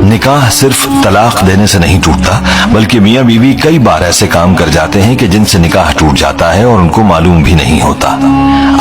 निकाह सिर्फ तलाक देने से नहीं टूटता, बल्कि मियाँ बीवी कई बार ऐसे काम कर जाते हैं कि जिनसे निकाह टूट जाता है और उनको मालूम भी नहीं होता।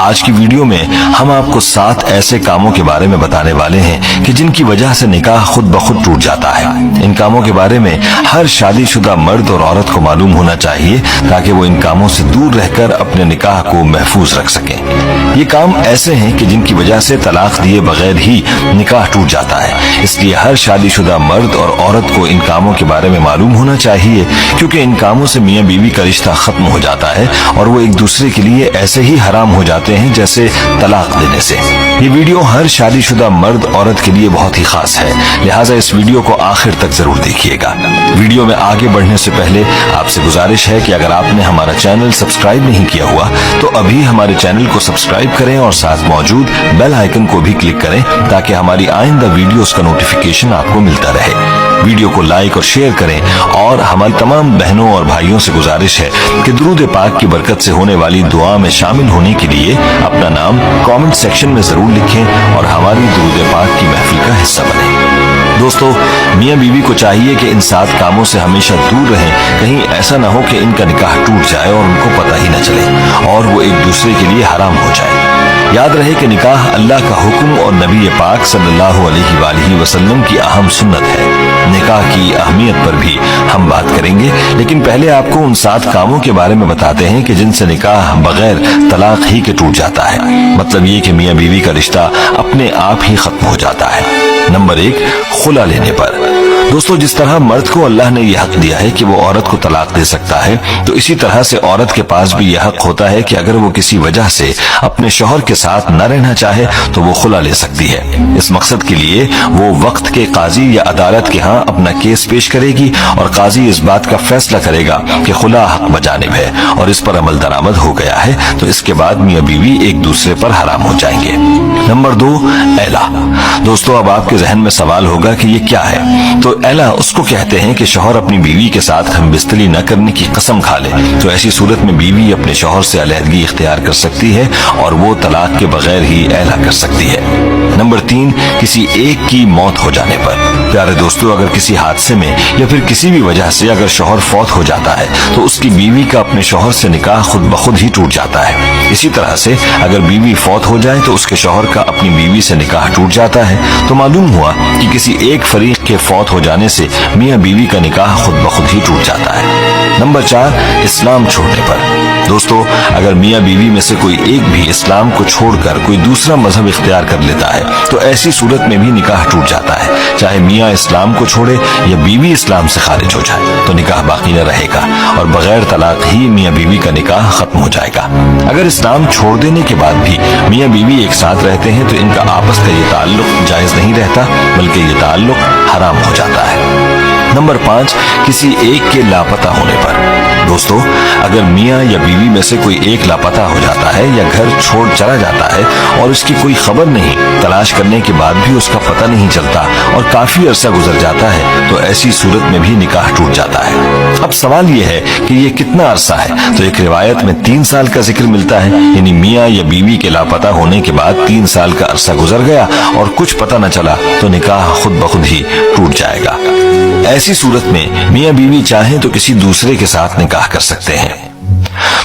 आज की वीडियो में हम आपको 7 ऐसे कामों के बारे में बताने वाले हैं कि जिनकी वजह से निकाह खुद ब खुद टूट जाता है। इन कामों के बारे में हर शादीशुदा मर्द और औरत को मालूम होना चाहिए ताकि वो इन कामों से दूर रहकर अपने निकाह को महफूज रख सकें। ये काम ऐसे हैं कि जिनकी वजह से तलाक दिए बगैर ही निकाह टूट जाता है, इसलिए हर शादीशुदा मर्द और औरत को इन कामों के बारे में मालूम होना चाहिए, क्योंकि इन कामों से मियाँ बीवी का रिश्ता खत्म हो जाता है और वो एक दूसरे के लिए ऐसे ही हराम हो जाते हैं जैसे तलाक देने से। ये वीडियो हर शादीशुदा मर्द औरत के लिए बहुत ही खास है, लिहाजा इस वीडियो को आखिर तक जरूर देखिएगा। वीडियो में आगे बढ़ने से पहले आपसे गुजारिश है कि अगर आपने हमारा चैनल सब्सक्राइब नहीं किया हुआ तो अभी हमारे चैनल को सब्सक्राइब करें और साथ मौजूद बेल आइकन को भी क्लिक करें ताकि हमारी आइंदा वीडियोस का नोटिफिकेशन आपको मिलता रहे। वीडियो को लाइक और शेयर करें और हमारी तमाम बहनों और भाइयों से गुजारिश है कि दुरूद पाक की बरकत से होने वाली दुआ में शामिल होने के लिए अपना नाम कमेंट सेक्शन में जरूर लिखें और हमारी दुरूद पाक की महफिल का हिस्सा बनें। दोस्तों, मियाँ बीवी को चाहिए कि इन 7 कामों से हमेशा दूर रहें, कहीं ऐसा न हो कि इनका निकाह टूट जाए और उनको पता ही न चले और वो एक दूसरे के लिए हराम हो जाए। याद रहे कि निकाह अल्लाह का हुक्म और नबी पाक सल्लल्लाहु अलैहि वसल्लम की अहम सुन्नत है। निकाह की अहमियत पर भी हम बात करेंगे, लेकिन पहले आपको उन 7 कामों के बारे में बताते हैं कि जिनसे निकाह बगैर तलाक ही के टूट जाता है। मतलब ये कि मियाँ बीवी का रिश्ता अपने आप ही खत्म हो जाता है। नंबर 1, खुला लेने पर। दोस्तों, जिस तरह मर्द को अल्लाह ने यह हक दिया है कि वो औरत को तलाक दे सकता है, तो इसी तरह से औरत के पास भी यह हक होता है कि अगर वो किसी वजह से अपने शौहर के साथ न रहना चाहे तो वो खुला ले सकती है। इस मकसद के लिए वो वक्त के काजी या अदालत के यहाँ अपना केस पेश करेगी और काजी इस बात का फैसला करेगा कि खुला हक बजानिब है और इस पर अमल दरामद हो गया है, तो इसके बाद मियाँ बीवी एक दूसरे पर हराम हो जाएंगे। नंबर 2, एला। दोस्तों, अब आपके जहन में सवाल होगा कि ये क्या है। तो एला उसको कहते हैं कि शौहर अपनी बीवी के साथ हमबिस्तरी न करने की कसम खा ले, तो ऐसी सूरत में बीवी अपने शौहर से अलहदगी इख्तियार कर सकती है और वो तलाक के बगैर ही एला कर सकती है। नंबर 3, किसी एक की मौत हो जाने पर। प्यारे दोस्तों, अगर किसी हादसे में या फिर किसी भी वजह से अगर शौहर फौत हो जाता है तो उसकी बीवी का अपने शौहर से निकाह खुद ब खुद ही टूट जाता है। इसी तरह से अगर बीवी फौत हो जाए तो उसके शौहर का अपनी बीवी से निकाह टूट जाता है। तो मालूम हुआ कि किसी एक फरीक के फौत हो जाने से मियाँ बीवी का निकाह खुद ब खुद ही टूट जाता है। नंबर 4, इस्लाम छोड़ने पर। दोस्तों, अगर मियाँ बीवी में से कोई एक भी इस्लाम को छोड़कर कोई दूसरा मजहब इख्तियार कर लेता है तो ऐसी सूरत में भी निकाह टूट जाता है। चाहे मियाँ इस्लाम को छोड़े या बीवी इस्लाम से खारिज हो जाए तो निकाह बाकी न रहेगा और बगैर तलाक ही मियाँ बीवी का निकाह खत्म हो जाएगा। अगर इस्लाम छोड़ देने के बाद भी मियाँ बीवी एक साथ रहते हैं तो इनका आपस का ये ताल्लुक जायज नहीं रहता, बल्कि ये ताल्लुक हराम हो जाता है। नंबर 5, किसी एक के लापता होने पर। दोस्तों, अगर मियाँ या बीवी में से कोई एक लापता हो जाता है या घर छोड़ चला जाता है और उसकी कोई खबर नहीं, तलाश करने के बाद भी उसका पता नहीं चलता और काफी अरसा गुजर जाता है, तो ऐसी सूरत में भी निकाह टूट जाता है। अब सवाल यह है कि ये कितना अरसा है। तो एक रिवायत में 3 साल का जिक्र मिलता है, यानी मियाँ या बीवी के लापता होने के बाद 3 साल का अरसा गुजर गया और कुछ पता न चला तो निकाह खुद ब खुद ही टूट जाएगा। ऐसी सूरत में मियाँ बीवी चाहें तो किसी दूसरे के साथ निकाह कर सकते हैं।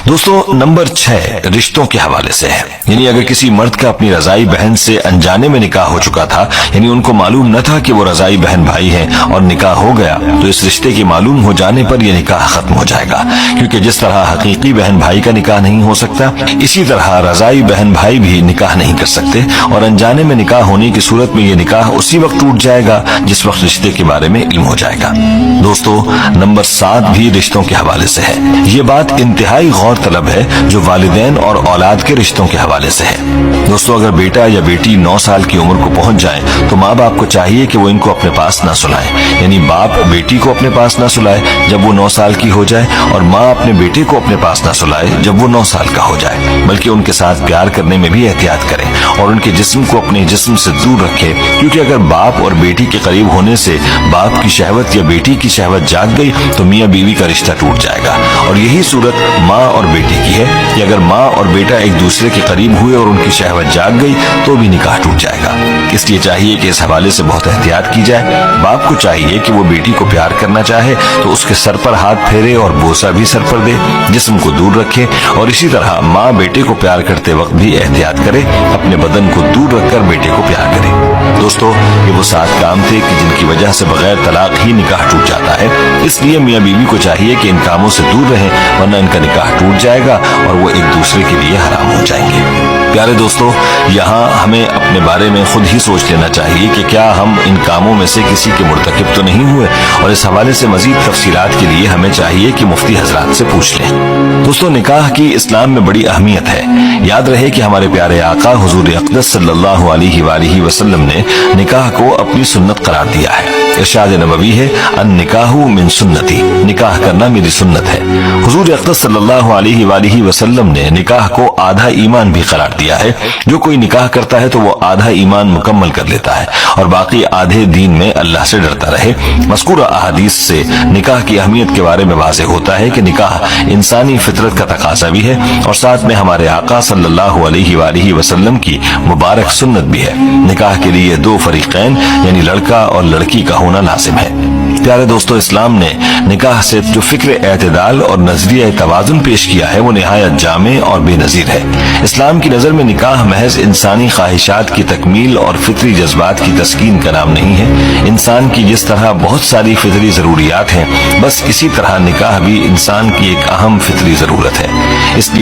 दोस्तों, नंबर 6 रिश्तों के हवाले से है, यानी अगर किसी मर्द का अपनी रजाई बहन से अनजाने में निकाह हो चुका था, यानी उनको मालूम न था कि वो रजाई बहन भाई हैं और निकाह हो गया, तो इस रिश्ते के मालूम हो जाने पर यह निकाह खत्म हो जाएगा। क्योंकि जिस तरह हकीकी बहन भाई का निकाह नहीं हो सकता, इसी तरह रजाई बहन भाई भी निकाह नहीं कर सकते और अनजाने में निकाह होने की सूरत में यह निकाह उसी वक्त टूट जाएगा जिस वक्त रिश्ते के बारे में इल्म हो जाएगा। दोस्तों, नंबर 7 भी रिश्तों के हवाले से है। ये बात इंतहाई गौर तलब है जो वालिदैन और औलाद के रिश्तों के हवाले से है। दोस्तों, अगर बेटा या बेटी 9 साल की उम्र को पहुंच जाए तो माँ बाप को चाहिए कि वो इनको अपने पास ना सुलाए, यानी बाप बेटी को अपने पास ना सुलाए जब वो 9 साल की हो जाए और माँ अपने बेटे को अपने पास ना सुलाए जब वो 9 साल का हो जाए, बल्कि उनके साथ प्यार करने में भी एहतियात करें और उनके जिस्म को अपने जिस्म से दूर रखें। क्योंकि अगर बाप और बेटी के करीब होने से बाप की शहवत या बेटी की शहवत जाग गई तो मियाँ बीवी का रिश्ता टूट जाएगा और यही सूरत माँ और बेटे की है कि अगर माँ और बेटा एक दूसरे के करीब हुए और उनकी शहवत जाग गई तो भी निकाह टूट जाएगा। इसलिए चाहिए कि इस हवाले से बहुत एहतियात की जाए। बाप को चाहिए कि वो बेटी को प्यार करना चाहे तो उसके सर पर हाथ फेरे और बोसा भी सर पर दे, जिस्म को दूर रखे। और इसी तरह माँ बेटे को प्यार करते वक्त भी एहतियात करे, अपने बदन को दूर रखकर बेटे को प्यार करे। दोस्तों, ये वो 7 काम थे कि जिनकी वजह से बगैर तलाक ही निकाह टूट जाता है। इसलिए मियाँ बीवी को चाहिए कि इन कामों से दूर रहें, वरना इनका निकाह टूट जाएगा और वो एक दूसरे के लिए हराम हो जाएंगे। प्यारे दोस्तों, यहाँ हमें अपने बारे में खुद ही सोच लेना चाहिए कि क्या हम इन कामों में से किसी के मुर्तकिब तो नहीं हुए। और इस हवाले से मजीद तफसीलात के लिए हमें चाहिए कि मुफ्ती हजरात से पूछ लें। दोस्तों, निकाह की इस्लाम में बड़ी अहमियत है। याद रहे कि हमारे प्यारे आका हुजूर अक़दस सल्लल्लाहु अलैहि वसल्लम ने निकाह को अपनी सुन्नत करार दिया है। इरशाद नबवी है, अन निकाहु मिन सुन्नती, निकाह करना मेरी सुन्नत है। हुजूर अक़दस सल्लल्लाहु अलैहि वसल्लम ने निकाह को आधा ईमान भी करार दिया है। जो कोई निकाह करता है तो वो आधा ईमान मुकम्मल कर लेता है और बाकी आधे दीन में अल्लाह से डरता रहे। मज़कूरा अहादीस से निकाह की अहमियत के बारे में वाज़ेह होता है कि निकाह इंसानी फितरत का तकाज़ा भी है और साथ में हमारे आका सल्लल्लाहु अलैहि वसल्लम की मुबारक सुन्नत भी है। निकाह के लिए 2 फरीक़ैन यानी लड़का और लड़की का होना लाजिम है। प्यारे दोस्तों, इस्लाम ने निकाह से जो फिक्र एतदाल और नजरिया तवाज़ुन पेश किया है वो निहायत जामे और बेनज़ीर है। इस्लाम की नज़र में निकाह महज इंसानी ख्वाहिशात की तकमील और फितरी जज्बात की तस्कीन का नाम नहीं है। इंसान की जिस तरह बहुत सारी फितरी ज़रूरियात हैं, बस इसी तरह निकाह भी इंसान की एक अहम फितरी ज़रूरत है। इसलिए